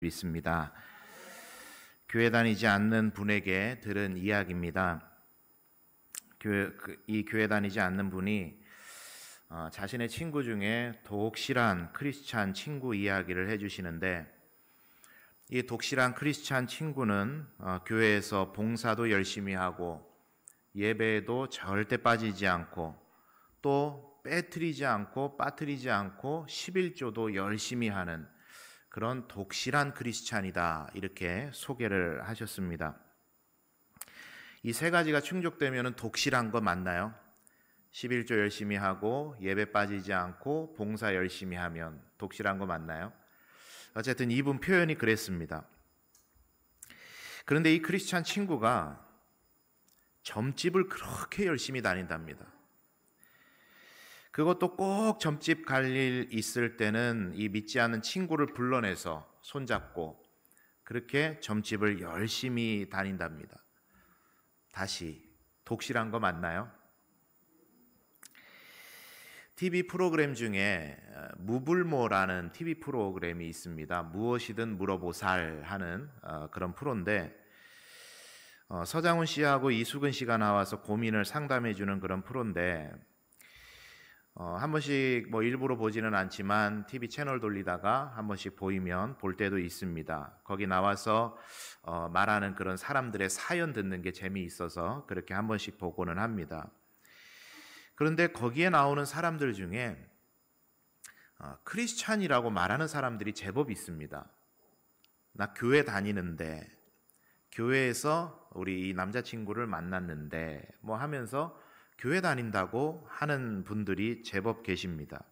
있습니다. 교회 다니지 않는 분에게 들은 이야기입니다. 이 교회 다니지 않는 분이 자신의 친구 중에 독실한 크리스찬 친구 이야기를 해주시는데, 이 독실한 크리스찬 친구는 교회에서 봉사도 열심히 하고 예배에도 절대 빠지지 않고 또 빠뜨리지 않고 11조도 열심히 하는 그런 독실한 크리스찬이다, 이렇게 소개를 하셨습니다. 이 세 가지가 충족되면 독실한 거 맞나요? 11조 열심히 하고 예배 빠지지 않고 봉사 열심히 하면 독실한 거 맞나요? 어쨌든 이분 표현이 그랬습니다. 그런데 이 크리스찬 친구가 점집을 그렇게 열심히 다닌답니다. 그것도 꼭 점집 갈 일 있을 때는 이 믿지 않는 친구를 불러내서 손잡고 그렇게 점집을 열심히 다닌답니다. 다시, 독실한 거 맞나요? TV 프로그램 중에 무불모라는 TV 프로그램이 있습니다. 무엇이든 물어보살 하는 그런 프로인데, 서장훈 씨하고 이수근 씨가 나와서 고민을 상담해 주는 그런 프로인데, 한 번씩 일부러 보지는 않지만 TV 채널 돌리다가 한 번씩 보이면 볼 때도 있습니다. 거기 나와서 말하는 그런 사람들의 사연 듣는 게 재미있어서 그렇게 한 번씩 보고는 합니다. 그런데 거기에 나오는 사람들 중에 크리스찬이라고 말하는 사람들이 제법 있습니다. 나 교회 다니는데, 교회에서 우리 이 남자친구를 만났는데 하면서 교회 다닌다고 하는 분들이 제법 계십니다.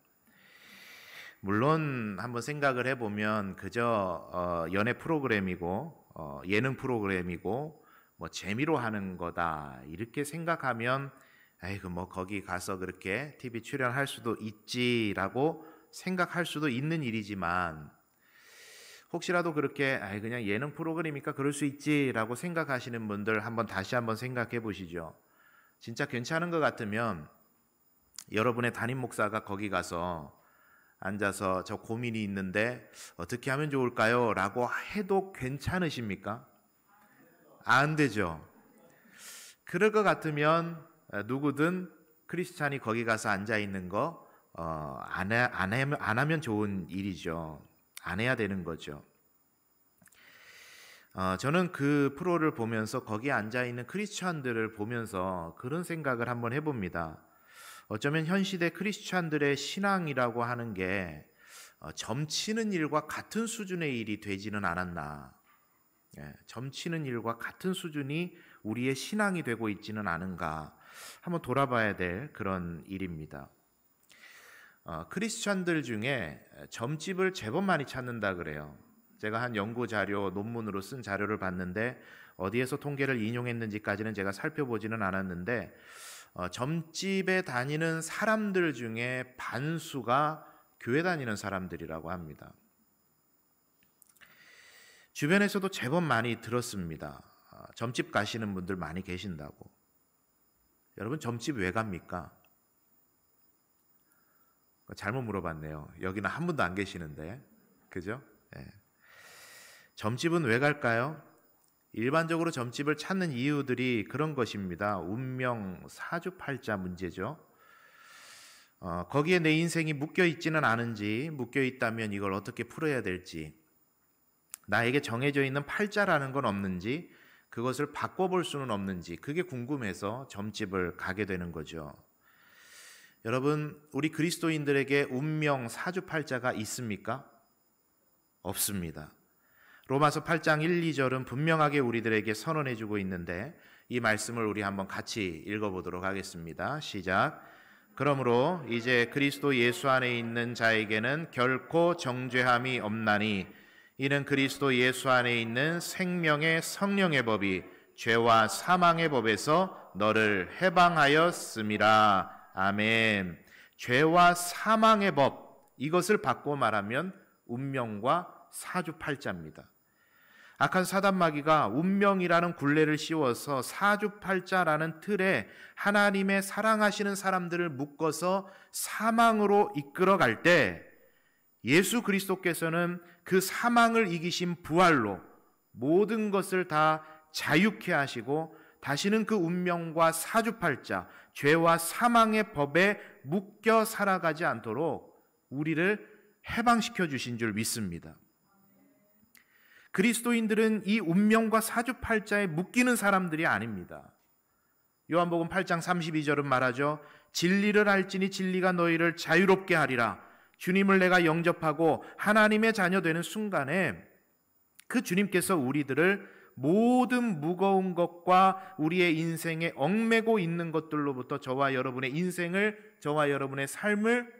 물론 한번 생각을 해보면 그저 연애 프로그램이고 예능 프로그램이고 재미로 하는 거다, 이렇게 생각하면 아이고 거기 가서 그렇게 TV 출연할 수도 있지라고 생각할 수도 있는 일이지만, 혹시라도 그렇게 그냥 예능 프로그램이니까 그럴 수 있지라고 생각하시는 분들 다시 한번 생각해 보시죠. 진짜 괜찮은 것 같으면 여러분의 담임 목사가 거기 가서 앉아서 저 고민이 있는데 어떻게 하면 좋을까요? 라고 해도 괜찮으십니까? 안 되죠. 그럴 것 같으면 누구든 크리스찬이 거기 가서 앉아 있는 거 안 하면 좋은 일이죠. 안 해야 되는 거죠. 저는 그 프로를 보면서 거기에 앉아있는 크리스찬들을 보면서 그런 생각을 한번 해봅니다. 어쩌면 현 시대 크리스찬들의 신앙이라고 하는 게 점치는 일과 같은 수준의 일이 되지는 않았나. 점치는 일과 같은 수준이 우리의 신앙이 되고 있지는 않은가, 한번 돌아봐야 될 그런 일입니다. 크리스찬들 중에 점집을 제법 많이 찾는다 그래요. 제가 한 연구 자료, 논문으로 쓴 자료를 봤는데 어디에서 통계를 인용했는지까지는 제가 살펴보지는 않았는데 점집에 다니는 사람들 중에 반수가 교회 다니는 사람들이라고 합니다. 주변에서도 제법 많이 들었습니다. 점집 가시는 분들 많이 계신다고. 여러분, 점집 왜 갑니까? 잘못 물어봤네요. 여기는 한 분도 안 계시는데, 그죠? 네. 점집은 왜 갈까요? 일반적으로 점집을 찾는 이유들이 그런 것입니다. 운명, 사주팔자 문제죠. 거기에 내 인생이 묶여있지는 않은지, 묶여있다면 이걸 어떻게 풀어야 될지, 나에게 정해져 있는 팔자라는 건 없는지, 그것을 바꿔볼 수는 없는지, 그게 궁금해서 점집을 가게 되는 거죠. 여러분, 우리 그리스도인들에게 운명, 사주팔자가 있습니까? 없습니다. 로마서 8장 1, 2절은 분명하게 우리들에게 선언해주고 있는데, 이 말씀을 우리 한번 같이 읽어보도록 하겠습니다. 시작. 그러므로 이제 그리스도 예수 안에 있는 자에게는 결코 정죄함이 없나니, 이는 그리스도 예수 안에 있는 생명의 성령의 법이 죄와 사망의 법에서 너를 해방하였음이라. 아멘. 죄와 사망의 법, 이것을 바꿔 말하면 운명과 사주팔자입니다. 악한 사단마귀가 운명이라는 굴레를 씌워서 사주팔자라는 틀에 하나님의 사랑하시는 사람들을 묶어서 사망으로 이끌어갈 때, 예수 그리스도께서는 그 사망을 이기신 부활로 모든 것을 다 자유케 하시고 다시는 그 운명과 사주팔자, 죄와 사망의 법에 묶여 살아가지 않도록 우리를 해방시켜 주신 줄 믿습니다. 그리스도인들은 이 운명과 사주팔자에 묶이는 사람들이 아닙니다. 요한복음 8장 32절은 말하죠. 진리를 알지니 진리가 너희를 자유롭게 하리라. 주님을 내가 영접하고 하나님의 자녀 되는 순간에 그 주님께서 우리들을 모든 무거운 것과 우리의 인생에 얽매고 있는 것들로부터 저와 여러분의 인생을, 저와 여러분의 삶을,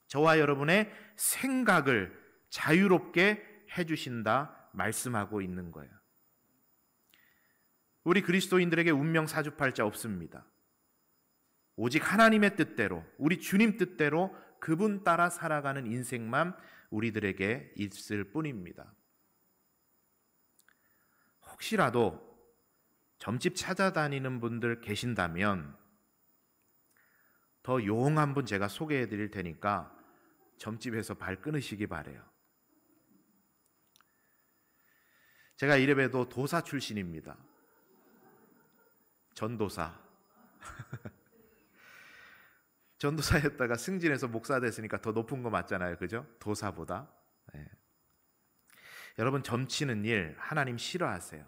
저와 여러분의 생각을 자유롭게 해주신다 말씀하고 있는 거예요. 우리 그리스도인들에게 운명 사주팔자 없습니다. 오직 하나님의 뜻대로, 우리 주님 뜻대로 그분 따라 살아가는 인생만 우리들에게 있을 뿐입니다. 혹시라도 점집 찾아다니는 분들 계신다면 더 용한 분 제가 소개해 드릴 테니까 점집에서 발 끊으시기 바래요. 제가 이래봬도 도사 출신입니다. 전도사. 전도사였다가 승진해서 목사 됐으니까 더 높은 거 맞잖아요. 그죠? 도사보다. 네. 여러분, 점치는 일 하나님 싫어하세요.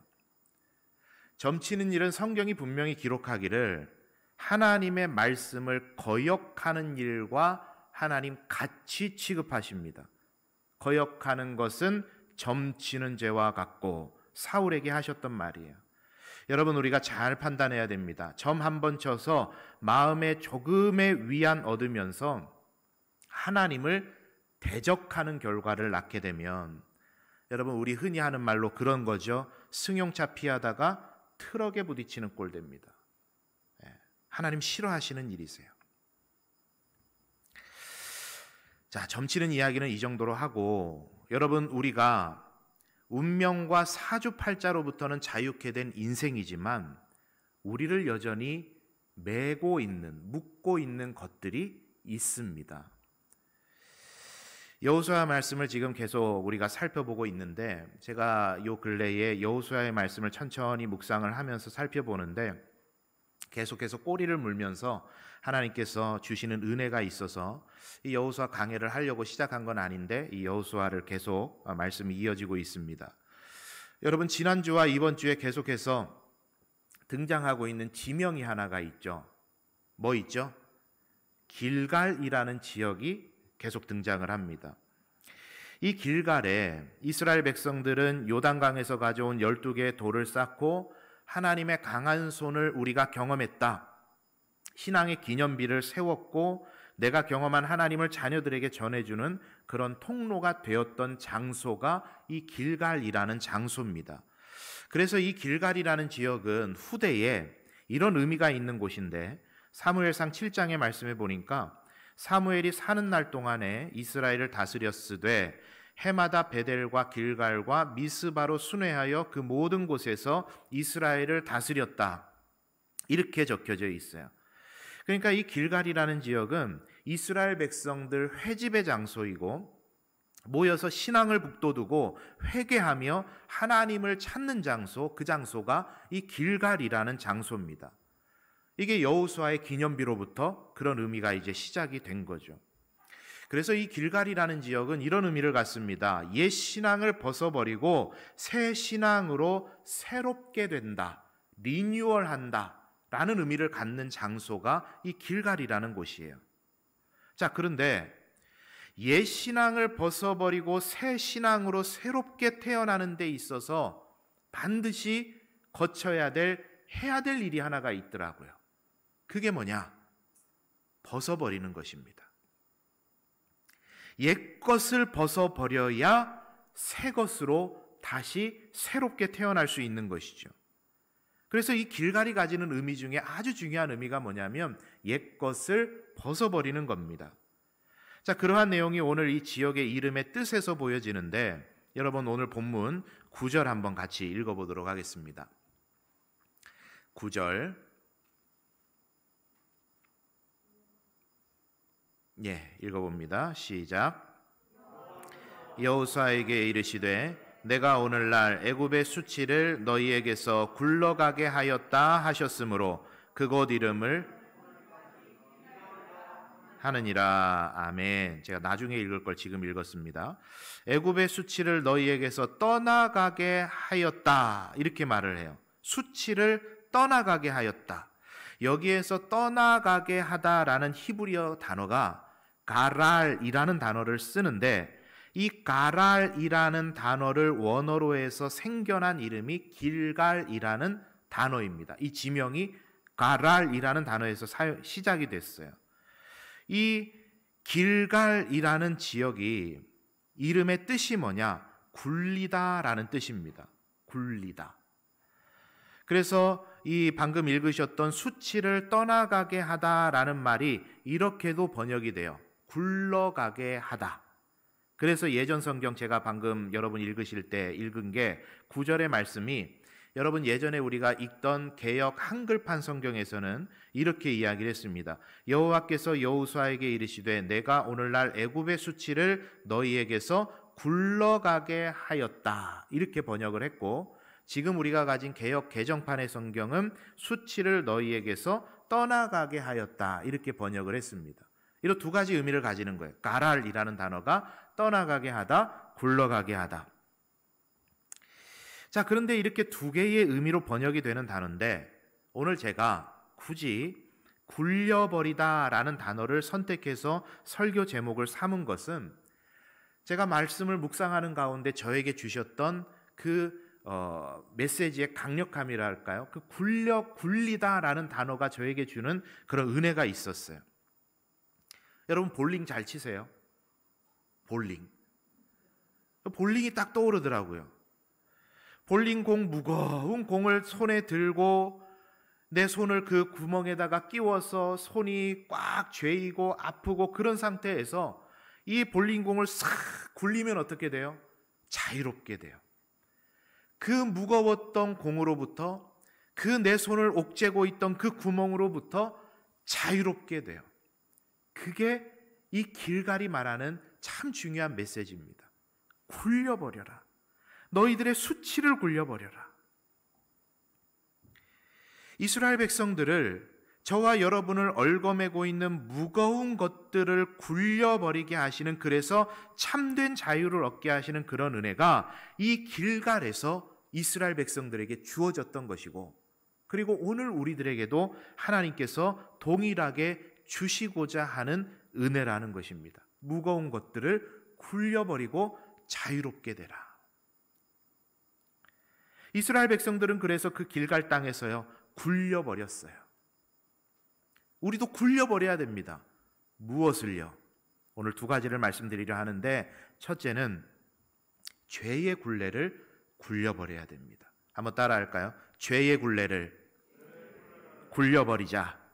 점치는 일은 성경이 분명히 기록하기를 하나님의 말씀을 거역하는 일과 하나님 같이 취급하십니다. 거역하는 것은 점치는 죄와 같고 사울에게 하셨던 말이에요. 여러분, 우리가 잘 판단해야 됩니다. 점 한 번 쳐서 마음에 조금의 위안 얻으면서 하나님을 대적하는 결과를 낳게 되면 여러분, 우리 흔히 하는 말로 그런 거죠. 승용차 피하다가 트럭에 부딪히는 꼴 됩니다. 하나님 싫어하시는 일이세요. 자, 점치는 이야기는 이 정도로 하고, 여러분, 우리가 운명과 사주팔자로부터는 자유케 된 인생이지만 우리를 여전히 매고 있는, 묶고 있는 것들이 있습니다. 여호수아 말씀을 지금 계속 우리가 살펴보고 있는데, 제가 요 근래에 여호수아의 말씀을 천천히 묵상을 하면서 살펴보는데 계속해서 꼬리를 물면서 하나님께서 주시는 은혜가 있어서 이 여호수아 강해를 하려고 시작한 건 아닌데 이 여호수아를 계속 말씀이 이어지고 있습니다. 여러분, 지난주와 이번 주에 계속해서 등장하고 있는 지명이 하나가 있죠. 뭐 있죠? 길갈이라는 지역이 계속 등장을 합니다. 이 길갈에 이스라엘 백성들은 요단강에서 가져온 12개의 돌을 쌓고 하나님의 강한 손을 우리가 경험했다, 신앙의 기념비를 세웠고 내가 경험한 하나님을 자녀들에게 전해주는 그런 통로가 되었던 장소가 이 길갈이라는 장소입니다. 그래서 이 길갈이라는 지역은 후대에 이런 의미가 있는 곳인데, 사무엘상 7장의 말씀에 보니까 사무엘이 사는 날 동안에 이스라엘을 다스렸으되 해마다 베델과 길갈과 미스바로 순회하여 그 모든 곳에서 이스라엘을 다스렸다, 이렇게 적혀져 있어요. 그러니까 이 길갈이라는 지역은 이스라엘 백성들 회집의 장소이고 모여서 신앙을 북돋우고 회개하며 하나님을 찾는 장소, 그 장소가 이 길갈이라는 장소입니다. 이게 여호수아의 기념비로부터 그런 의미가 이제 시작이 된 거죠. 그래서 이 길갈이라는 지역은 이런 의미를 갖습니다. 옛 신앙을 벗어버리고 새 신앙으로 새롭게 된다, 리뉴얼한다 라는 의미를 갖는 장소가 이 길갈이라는 곳이에요. 자, 그런데 옛 신앙을 벗어버리고 새 신앙으로 새롭게 태어나는 데 있어서 반드시 거쳐야 될, 해야 될 일이 하나가 있더라고요. 그게 뭐냐? 벗어버리는 것입니다. 옛 것을 벗어버려야 새 것으로 다시 새롭게 태어날 수 있는 것이죠. 그래서 이 길갈이 가지는 의미 중에 아주 중요한 의미가 뭐냐면 옛 것을 벗어버리는 겁니다. 자, 그러한 내용이 오늘 이 지역의 이름의 뜻에서 보여지는데, 여러분 오늘 본문 9절 한번 같이 읽어보도록 하겠습니다. 9절, 읽어봅니다. 시작. 여호수아에게 이르시되 내가 오늘날 애굽의 수치를 너희에게서 굴러가게 하였다 하셨으므로 그곳 이름을 하느니라. 아멘. 제가 나중에 읽을 걸 지금 읽었습니다. 애굽의 수치를 너희에게서 떠나가게 하였다 이렇게 말을 해요. 수치를 떠나가게 하였다. 여기에서 떠나가게 하다라는 히브리어 단어가 가랄이라는 단어를 쓰는데, 이 가랄이라는 단어를 원어로 해서 생겨난 이름이 길갈이라는 단어입니다. 이 지명이 가랄이라는 단어에서 시작이 됐어요. 이 길갈이라는 지역이 이름의 뜻이 뭐냐? 굴리다라는 뜻입니다. 굴리다. 그래서 이 방금 읽으셨던 수치를 떠나가게 하다라는 말이 이렇게도 번역이 돼요. 굴러가게 하다. 그래서 예전 성경 제가 방금 여러분 읽으실 때 읽은 게 9절의 말씀이, 여러분 예전에 우리가 읽던 개역 한글판 성경에서는 이렇게 이야기를 했습니다. 여호와께서 여호수아에게 이르시되 내가 오늘날 애굽의 수치를 너희에게서 굴러가게 하였다 이렇게 번역을 했고, 지금 우리가 가진 개역 개정판의 성경은 수치를 너희에게서 떠나가게 하였다 이렇게 번역을 했습니다. 이런 두 가지 의미를 가지는 거예요. 가랄이라는 단어가 떠나가게 하다, 굴러가게 하다. 자, 그런데 이렇게 두 개의 의미로 번역이 되는 단어인데 오늘 제가 굳이 굴려버리다라는 단어를 선택해서 설교 제목을 삼은 것은 제가 말씀을 묵상하는 가운데 저에게 주셨던 그 메시지의 강력함이랄까요? 그 굴리다라는 단어가 저에게 주는 그런 은혜가 있었어요. 여러분 볼링 잘 치세요? 볼링이 딱 떠오르더라고요. 볼링공, 무거운 공을 손에 들고 내 손을 그 구멍에다가 끼워서 손이 꽉 죄이고 아프고 그런 상태에서 이 볼링공을 싹 굴리면 어떻게 돼요? 자유롭게 돼요. 그 무거웠던 공으로부터, 그 내 손을 옥죄고 있던 그 구멍으로부터 자유롭게 돼요. 그게 이 길갈이 말하는 참 중요한 메시지입니다. 굴려버려라. 너희들의 수치를 굴려버려라. 이스라엘 백성들을, 저와 여러분을 얽어매고 있는 무거운 것들을 굴려버리게 하시는, 그래서 참된 자유를 얻게 하시는 그런 은혜가 이 길갈에서 이스라엘 백성들에게 주어졌던 것이고, 그리고 오늘 우리들에게도 하나님께서 동일하게 주시고자 하는 은혜라는 것입니다. 무거운 것들을 굴려버리고 자유롭게 되라. 이스라엘 백성들은 그래서 그 길갈 땅에서요 굴려버렸어요. 우리도 굴려버려야 됩니다. 무엇을요? 오늘 두 가지를 말씀드리려 하는데, 첫째는 죄의 굴레를 굴려버려야 됩니다. 한번 따라할까요? 죄의 굴레를 굴려버리자.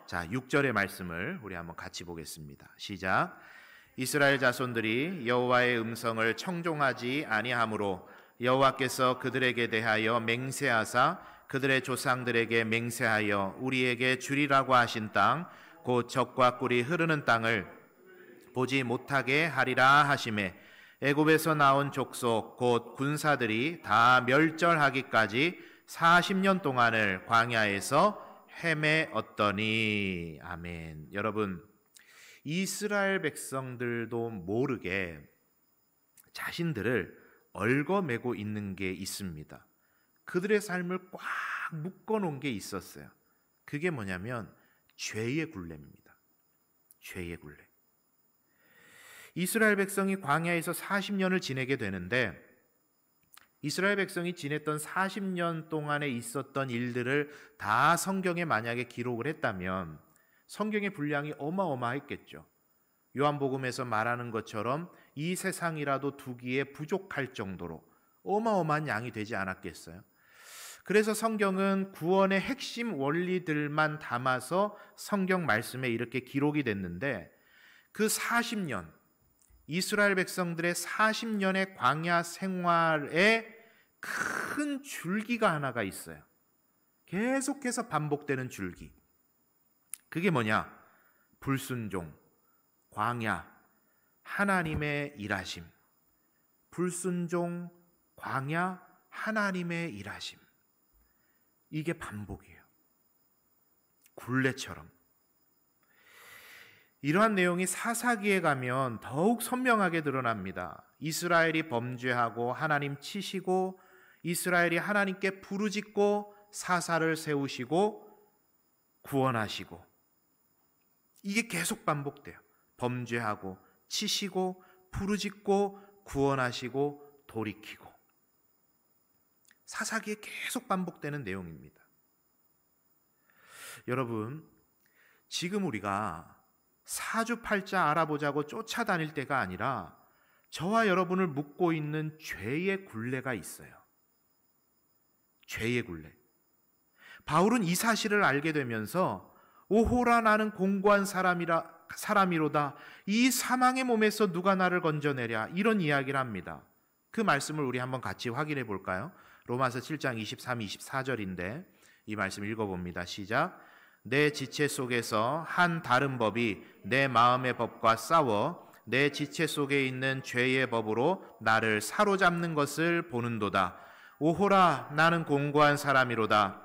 자, 6절의 말씀을 우리 한번 같이 보겠습니다. 시작. 이스라엘 자손들이 여호와의 음성을 청종하지 아니하므로 여호와께서 그들에게 대하여 맹세하사 그들의 조상들에게 맹세하여 우리에게 주리라고 하신 땅, 곧 젖과 꿀이 흐르는 땅을 보지 못하게 하리라 하시매, 애굽에서 나온 족속 곧 군사들이 다 멸절하기까지 40년 동안을 광야에서 헤매었더니. 아멘. 여러분, 이스라엘 백성들도 모르게 자신들을 얽어매고 있는 게 있습니다. 그들의 삶을 꽉 묶어놓은 게 있었어요. 그게 뭐냐면 죄의 굴레입니다. 죄의 굴레. 이스라엘 백성이 광야에서 40년을 지내게 되는데, 이스라엘 백성이 지냈던 40년 동안에 있었던 일들을 다 성경에 만약에 기록을 했다면 성경의 분량이 어마어마했겠죠. 요한복음에서 말하는 것처럼 이 세상이라도 두기에 부족할 정도로 어마어마한 양이 되지 않았겠어요. 그래서 성경은 구원의 핵심 원리들만 담아서 성경 말씀에 이렇게 기록이 됐는데, 그 40년, 이스라엘 백성들의 40년의 광야 생활에 큰 줄기가 하나가 있어요. 계속해서 반복되는 줄기. 그게 뭐냐? 불순종, 광야, 하나님의 일하심. 불순종, 광야, 하나님의 일하심. 이게 반복이에요. 굴레처럼. 이러한 내용이 사사기에 가면 더욱 선명하게 드러납니다. 이스라엘이 범죄하고 하나님 치시고 이스라엘이 하나님께 부르짖고 사사를 세우시고 구원하시고, 이게 계속 반복돼요. 범죄하고 치시고 부르짖고 구원하시고 돌이키고. 사사기에 계속 반복되는 내용입니다. 여러분, 지금 우리가 사주팔자 알아보자고 쫓아다닐 때가 아니라 저와 여러분을 묶고 있는 죄의 굴레가 있어요. 죄의 굴레. 바울은 이 사실을 알게 되면서 오호라 나는 공고한 사람이로다. 이 사망의 몸에서 누가 나를 건져내랴. 이런 이야기를 합니다. 그 말씀을 우리 한번 같이 확인해 볼까요? 로마서 7장 23, 24절인데 이 말씀 읽어봅니다. 시작. 내 지체 속에서 한 다른 법이 내 마음의 법과 싸워 내 지체 속에 있는 죄의 법으로 나를 사로잡는 것을 보는도다. 오호라 나는 공고한 사람이로다.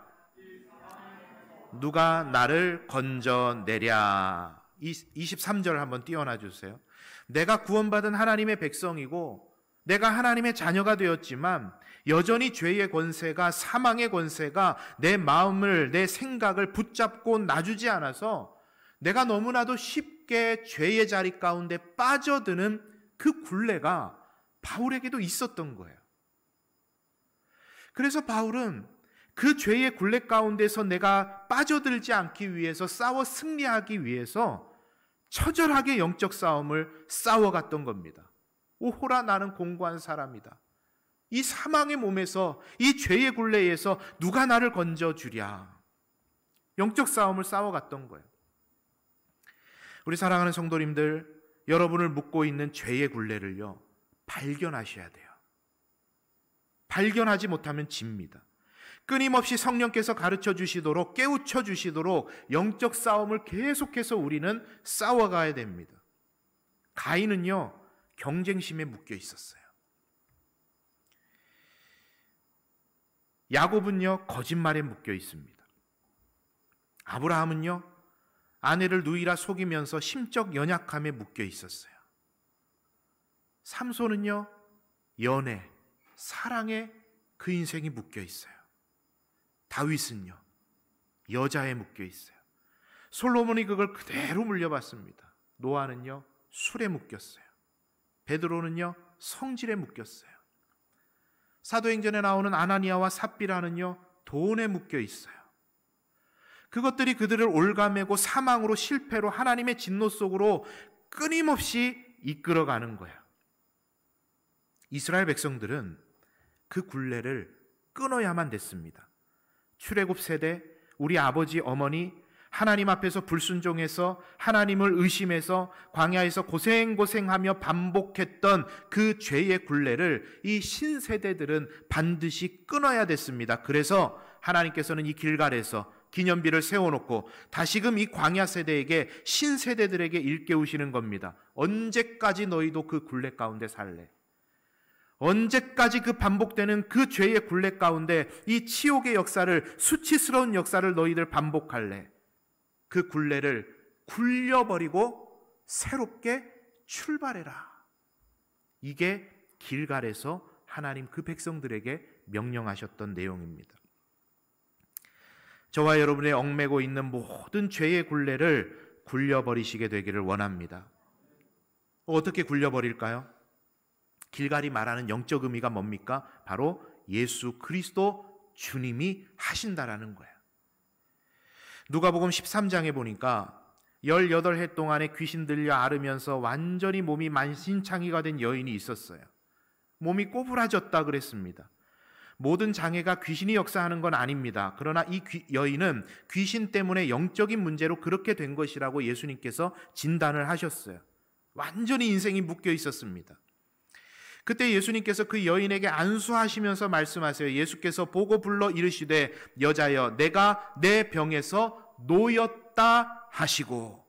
누가 나를 건져내랴. 23절 한번 띄워놔 주세요. 내가 구원받은 하나님의 백성이고 내가 하나님의 자녀가 되었지만 여전히 죄의 권세가, 사망의 권세가 내 마음을, 내 생각을 붙잡고 놔주지 않아서 내가 너무나도 쉽게 죄의 자리 가운데 빠져드는 그 굴레가 바울에게도 있었던 거예요. 그래서 바울은 그 죄의 굴레 가운데서 내가 빠져들지 않기 위해서, 싸워 승리하기 위해서 처절하게 영적 싸움을 싸워갔던 겁니다. 오호라 나는 공고한 사람이다. 이 사망의 몸에서, 이 죄의 굴레에서 누가 나를 건져주랴. 영적 싸움을 싸워갔던 거예요. 우리 사랑하는 성도님들, 여러분을 묶고 있는 죄의 굴레를요, 발견하셔야 돼요. 발견하지 못하면 집니다. 끊임없이 성령께서 가르쳐 주시도록, 깨우쳐 주시도록 영적 싸움을 계속해서 우리는 싸워가야 됩니다. 가인은요, 경쟁심에 묶여 있었어요. 야곱은요, 거짓말에 묶여 있습니다. 아브라함은요, 아내를 누이라 속이면서 심적 연약함에 묶여 있었어요. 삼손은요, 연애, 사랑에 그 인생이 묶여 있어요. 다윗은요, 여자에 묶여 있어요. 솔로몬이 그걸 그대로 물려받습니다. 노아는요, 술에 묶였어요. 베드로는요, 성질에 묶였어요. 사도행전에 나오는 아나니아와 삽비라는요, 돈에 묶여 있어요. 그것들이 그들을 올가매고 사망으로, 실패로, 하나님의 진노 속으로 끊임없이 이끌어가는 거예요. 이스라엘 백성들은 그 굴레를 끊어야만 됐습니다. 출애굽 세대, 우리 아버지, 어머니, 하나님 앞에서 불순종해서 하나님을 의심해서 광야에서 고생하며 반복했던 그 죄의 굴레를 이 신세대들은 반드시 끊어야 됐습니다. 그래서 하나님께서는 이 길갈에서 기념비를 세워놓고 다시금 이 광야 세대에게, 신세대들에게 일깨우시는 겁니다. 언제까지 너희도 그 굴레 가운데 살래? 언제까지 그 반복되는 그 죄의 굴레 가운데 이 치욕의 역사를, 수치스러운 역사를 너희들 반복할래? 그 굴레를 굴려버리고 새롭게 출발해라. 이게 길갈에서 하나님 그 백성들에게 명령하셨던 내용입니다. 저와 여러분의 얽매고 있는 모든 죄의 굴레를 굴려버리시게 되기를 원합니다. 어떻게 굴려버릴까요? 길갈이 말하는 영적 의미가 뭡니까? 바로 예수 그리스도 주님이 하신다라는 거예요. 누가복음 13장에 보니까 18해 동안에 귀신 들려 앓으면서 완전히 몸이 만신창이가 된 여인이 있었어요. 몸이 꼬부라졌다 그랬습니다. 모든 장애가 귀신이 역사하는 건 아닙니다. 그러나 이 여인은 귀신 때문에 영적인 문제로 그렇게 된 것이라고 예수님께서 진단을 하셨어요. 완전히 인생이 묶여 있었습니다. 그때 예수님께서 그 여인에게 안수하시면서 말씀하세요. 예수께서 보고 불러 이르시되 여자여 내가 내 병에서 놓였다 하시고,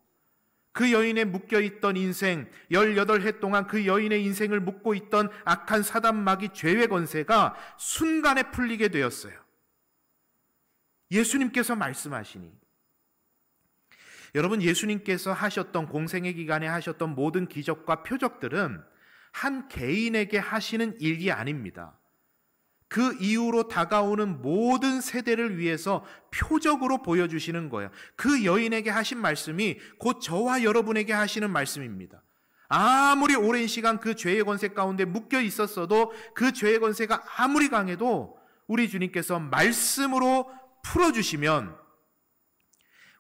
그 여인의 묶여있던 인생, 18해 동안 그 여인의 인생을 묶고 있던 악한 사단마귀 죄의 권세가 순간에 풀리게 되었어요. 예수님께서 말씀하시니. 여러분, 예수님께서 하셨던 공생의 기간에 하셨던 모든 기적과 표적들은 한 개인에게 하시는 일이 아닙니다. 그 이후로 다가오는 모든 세대를 위해서 표적으로 보여주시는 거예요. 그 여인에게 하신 말씀이 곧 저와 여러분에게 하시는 말씀입니다. 아무리 오랜 시간 그 죄의 권세 가운데 묶여 있었어도, 그 죄의 권세가 아무리 강해도 우리 주님께서 말씀으로 풀어주시면,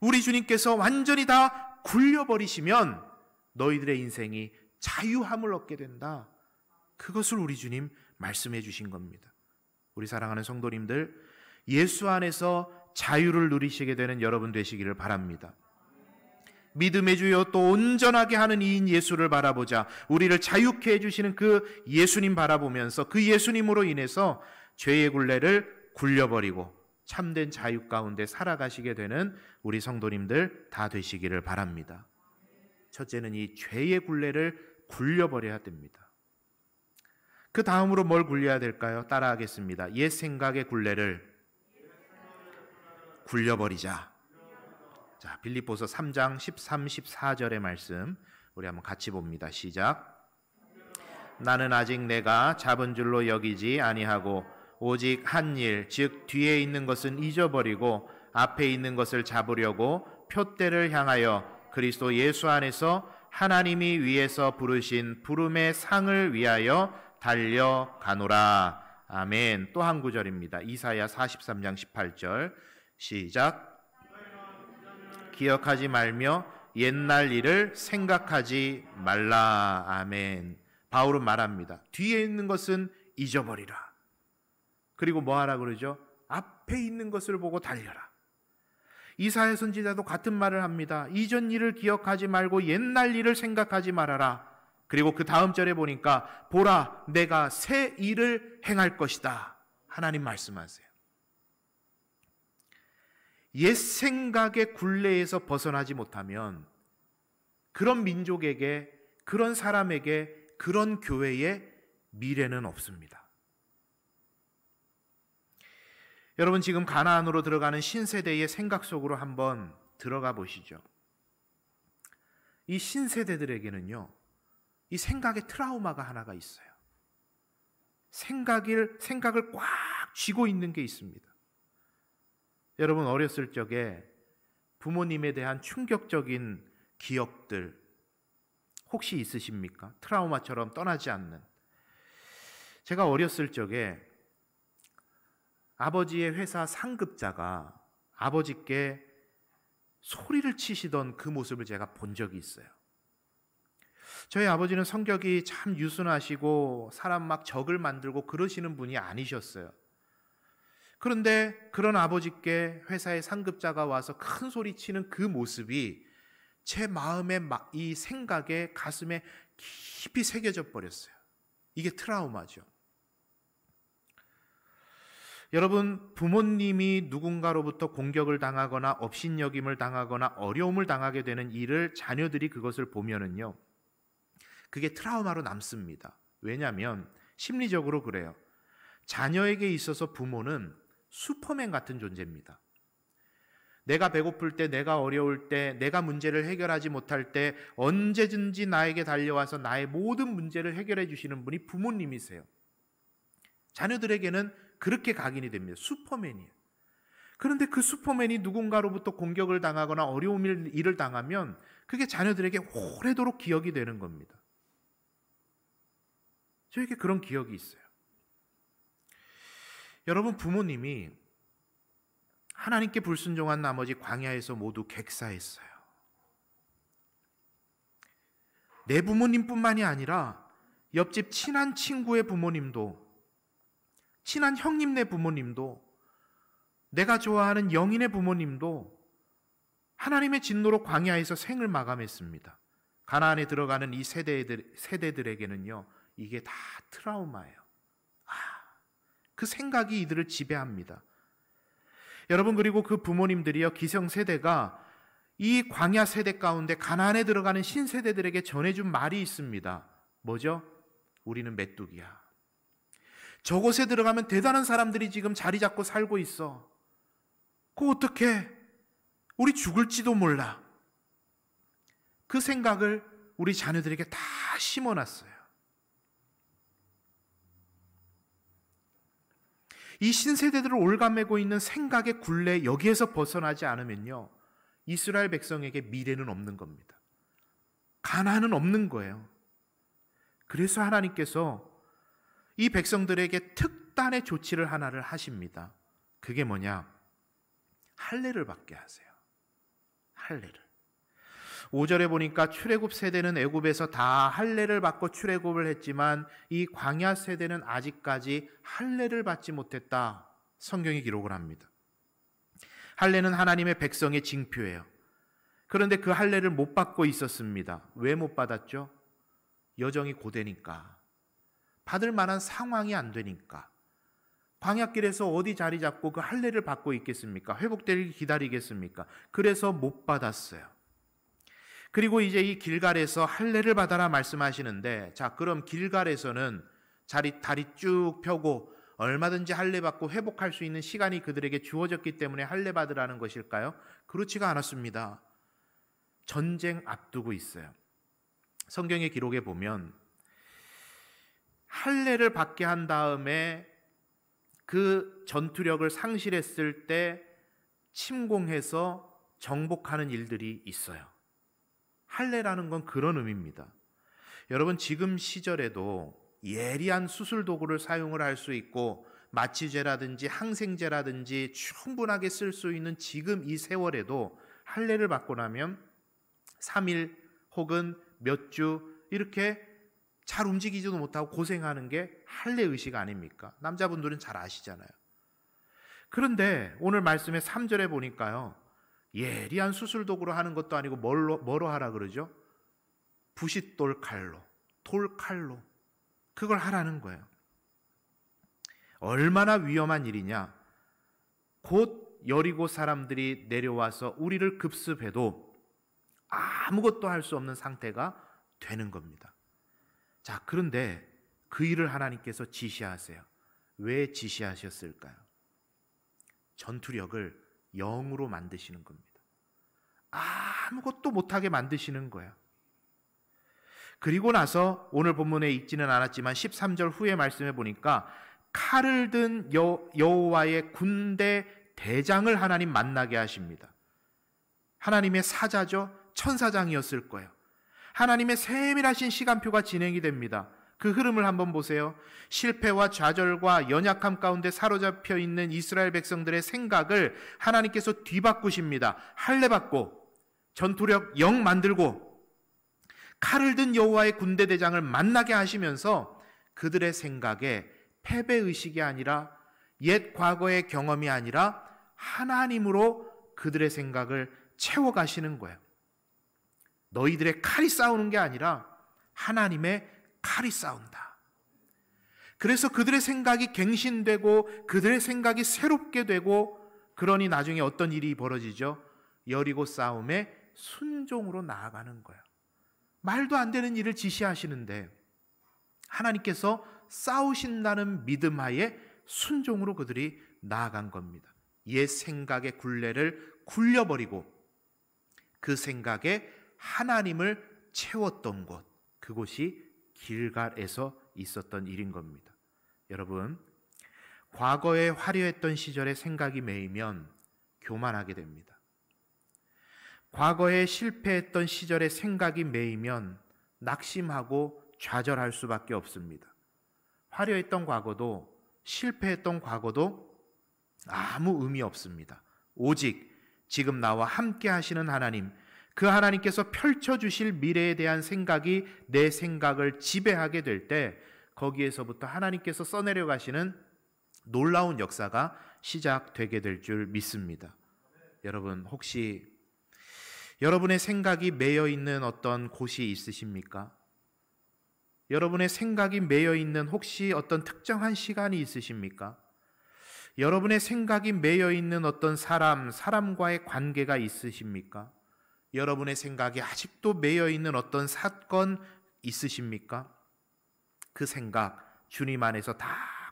우리 주님께서 완전히 다 굴려버리시면 너희들의 인생이 자유함을 얻게 된다. 그것을 우리 주님 말씀해 주신 겁니다. 우리 사랑하는 성도님들, 예수 안에서 자유를 누리시게 되는 여러분 되시기를 바랍니다. 믿음의 주여 또 온전하게 하는 이인 예수를 바라보자. 우리를 자유케 해주시는 그 예수님 바라보면서 그 예수님으로 인해서 죄의 굴레를 굴려버리고 참된 자유 가운데 살아가시게 되는 우리 성도님들 다 되시기를 바랍니다. 첫째는 이 죄의 굴레를 굴려버려야 됩니다. 그 다음으로 뭘 굴려야 될까요? 따라하겠습니다. 옛 생각의 굴레를 굴려버리자. 자, 빌립보서 3장 13, 14절의 말씀 우리 한번 같이 봅니다. 시작. 나는 아직 내가 잡은 줄로 여기지 아니하고 오직 한 일, 즉 뒤에 있는 것은 잊어버리고 앞에 있는 것을 잡으려고 표대를 향하여 그리스도 예수 안에서 하나님이 위에서 부르신 부름의 상을 위하여 달려가노라. 아멘. 또 한 구절입니다. 이사야 43장 18절 시작. 기억하지 말며 옛날 일을 생각하지 말라. 아멘. 바울은 말합니다. 뒤에 있는 것은 잊어버리라. 그리고 뭐 하라 그러죠? 앞에 있는 것을 보고 달려라. 이사야 선지자도 같은 말을 합니다. 이전 일을 기억하지 말고 옛날 일을 생각하지 말아라. 그리고 그 다음 절에 보니까 보라 내가 새 일을 행할 것이다. 하나님 말씀하세요. 옛 생각의 굴레에서 벗어나지 못하면 그런 민족에게, 그런 사람에게, 그런 교회에 미래는 없습니다. 여러분, 지금 가나안으로 들어가는 신세대의 생각 속으로 한번 들어가 보시죠. 이 신세대들에게는요, 이 생각의 트라우마가 하나가 있어요. 생각을 꽉 쥐고 있는 게 있습니다. 여러분, 어렸을 적에 부모님에 대한 충격적인 기억들 혹시 있으십니까? 트라우마처럼 떠나지 않는. 제가 어렸을 적에 아버지의 회사 상급자가 아버지께 소리를 치시던 그 모습을 제가 본 적이 있어요. 저희 아버지는 성격이 참 유순하시고 사람 막 적을 만들고 그러시는 분이 아니셨어요. 그런데 그런 아버지께 회사의 상급자가 와서 큰 소리 치는 그 모습이 제 마음에 이 생각에 가슴에 깊이 새겨져 버렸어요. 이게 트라우마죠. 여러분, 부모님이 누군가로부터 공격을 당하거나 업신여김을 당하거나 어려움을 당하게 되는 일을 자녀들이 그것을 보면은요, 그게 트라우마로 남습니다. 왜냐하면 심리적으로 그래요. 자녀에게 있어서 부모는 슈퍼맨 같은 존재입니다. 내가 배고플 때, 내가 어려울 때, 내가 문제를 해결하지 못할 때 언제든지 나에게 달려와서 나의 모든 문제를 해결해 주시는 분이 부모님이세요. 자녀들에게는 그렇게 각인이 됩니다. 슈퍼맨이에요. 그런데 그 슈퍼맨이 누군가로부터 공격을 당하거나 어려운 일을 당하면 그게 자녀들에게 오래도록 기억이 되는 겁니다. 저에게 그런 기억이 있어요. 여러분, 부모님이 하나님께 불순종한 나머지 광야에서 모두 객사했어요. 내 부모님뿐만이 아니라 옆집 친한 친구의 부모님도, 친한 형님네 부모님도, 내가 좋아하는 영인의 부모님도 하나님의 진노로 광야에서 생을 마감했습니다. 가나안에 들어가는 이 세대들에게는요, 이게 다 트라우마예요. 그 생각이 이들을 지배합니다. 여러분, 그리고 그 부모님들이요, 기성세대가 이 광야 세대 가운데 가나안에 들어가는 신세대들에게 전해준 말이 있습니다. 뭐죠? 우리는 메뚜기야. 저곳에 들어가면 대단한 사람들이 지금 자리 잡고 살고 있어. 그거 어떡해? 우리 죽을지도 몰라. 그 생각을 우리 자녀들에게 다 심어놨어요. 이 신세대들을 올가매고 있는 생각의 굴레, 여기에서 벗어나지 않으면요, 이스라엘 백성에게 미래는 없는 겁니다. 가나안은 없는 거예요. 그래서 하나님께서 이 백성들에게 특단의 조치를 하나를 하십니다. 그게 뭐냐? 할례를 받게 하세요. 할례를. 5절에 보니까 출애굽 세대는 애굽에서 다 할례를 받고 출애굽을 했지만 이 광야 세대는 아직까지 할례를 받지 못했다. 성경이 기록을 합니다. 할례는 하나님의 백성의 징표예요. 그런데 그 할례를 못 받고 있었습니다. 왜 못 받았죠? 여정이 고되니까. 받을 만한 상황이 안 되니까. 광야길에서 어디 자리 잡고 그 할례를 받고 있겠습니까? 회복되길 기다리겠습니까? 그래서 못 받았어요. 그리고 이제 이 길갈에서 할례를 받아라 말씀하시는데, 자, 그럼 길갈에서는 다리 쭉 펴고 얼마든지 할례 받고 회복할 수 있는 시간이 그들에게 주어졌기 때문에 할례 받으라는 것일까요? 그렇지가 않았습니다. 전쟁 앞두고 있어요. 성경의 기록에 보면 할례를 받게 한 다음에 그 전투력을 상실했을 때 침공해서 정복하는 일들이 있어요. 할례라는 건 그런 의미입니다. 여러분, 지금 시절에도 예리한 수술 도구를 사용을 할 수 있고 마취제라든지 항생제라든지 충분하게 쓸 수 있는 지금 이 세월에도 할례를 받고 나면 3일 혹은 몇 주 이렇게 잘 움직이지도 못하고 고생하는 게 할례 의식 아닙니까? 남자분들은 잘 아시잖아요. 그런데 오늘 말씀의 3절에 보니까요, 예리한 수술 도구로 하는 것도 아니고 뭐로 하라 그러죠? 부싯돌 칼로, 돌칼로 그걸 하라는 거예요. 얼마나 위험한 일이냐? 곧 여리고 사람들이 내려와서 우리를 급습해도 아무것도 할 수 없는 상태가 되는 겁니다. 자, 그런데 그 일을 하나님께서 지시하세요. 왜 지시하셨을까요? 전투력을 0으로 만드시는 겁니다. 아무것도 못하게 만드시는 거예요. 그리고 나서 오늘 본문에 읽지는 않았지만 13절 후에 말씀해 보니까 칼을 든 여호와의 군대 대장을 하나님 만나게 하십니다. 하나님의 사자죠. 천사장이었을 거예요. 하나님의 세밀하신 시간표가 진행이 됩니다. 그 흐름을 한번 보세요. 실패와 좌절과 연약함 가운데 사로잡혀 있는 이스라엘 백성들의 생각을 하나님께서 뒤바꾸십니다. 할례 받고 전투력 0 만들고 칼을 든 여호와의 군대 대장을 만나게 하시면서 그들의 생각에 패배의식이 아니라 옛 과거의 경험이 아니라 하나님으로 그들의 생각을 채워가시는 거예요. 너희들의 칼이 싸우는 게 아니라 하나님의 칼이 싸운다. 그래서 그들의 생각이 갱신되고 그들의 생각이 새롭게 되고, 그러니 나중에 어떤 일이 벌어지죠? 여리고 싸움에 순종으로 나아가는 거예요. 말도 안 되는 일을 지시하시는데 하나님께서 싸우신다는 믿음 하에 순종으로 그들이 나아간 겁니다. 옛 생각의 굴레를 굴려버리고 그 생각에 하나님을 채웠던 곳, 그곳이 길갈에서 있었던 일인 겁니다. 여러분, 과거에 화려했던 시절에 생각이 매이면 교만하게 됩니다. 과거에 실패했던 시절에 생각이 매이면 낙심하고 좌절할 수밖에 없습니다. 화려했던 과거도 실패했던 과거도 아무 의미 없습니다. 오직 지금 나와 함께 하시는 하나님, 그 하나님께서 펼쳐주실 미래에 대한 생각이 내 생각을 지배하게 될 때 거기에서부터 하나님께서 써내려 가시는 놀라운 역사가 시작되게 될 줄 믿습니다. 여러분, 혹시 여러분의 생각이 매여 있는 어떤 곳이 있으십니까? 여러분의 생각이 매여 있는 혹시 어떤 특정한 시간이 있으십니까? 여러분의 생각이 매여 있는 어떤 사람과의 관계가 있으십니까? 여러분의 생각에 아직도 매여 있는 어떤 사건 있으십니까? 그 생각 주님 안에서 다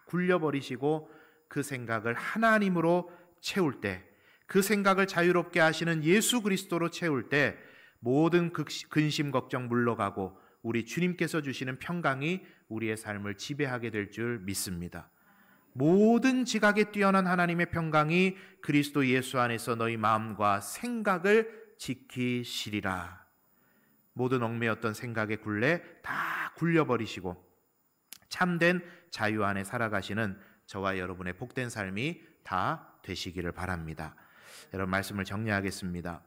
굴려버리시고 그 생각을 하나님으로 채울 때, 그 생각을 자유롭게 하시는 예수 그리스도로 채울 때 모든 근심 걱정 물러가고 우리 주님께서 주시는 평강이 우리의 삶을 지배하게 될 줄 믿습니다. 모든 지각에 뛰어난 하나님의 평강이 그리스도 예수 안에서 너희 마음과 생각을 지키시리라. 모든 얽매였던 생각의 굴레 다 굴려버리시고 참된 자유 안에 살아가시는 저와 여러분의 복된 삶이 다 되시기를 바랍니다. 여러분, 말씀을 정리하겠습니다.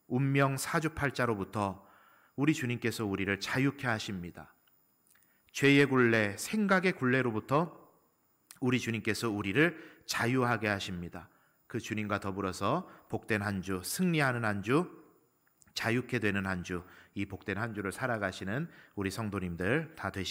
운명 사주팔자로부터 우리 주님께서 우리를 자유케 하십니다. 죄의 굴레, 생각의 굴레로부터 우리 주님께서 우리를 자유하게 하십니다. 그 주님과 더불어서 복된 한 주, 승리하는 한 주, 자유케 되는 한 주, 이 복된 한 주를 살아가시는 우리 성도님들 다 되시기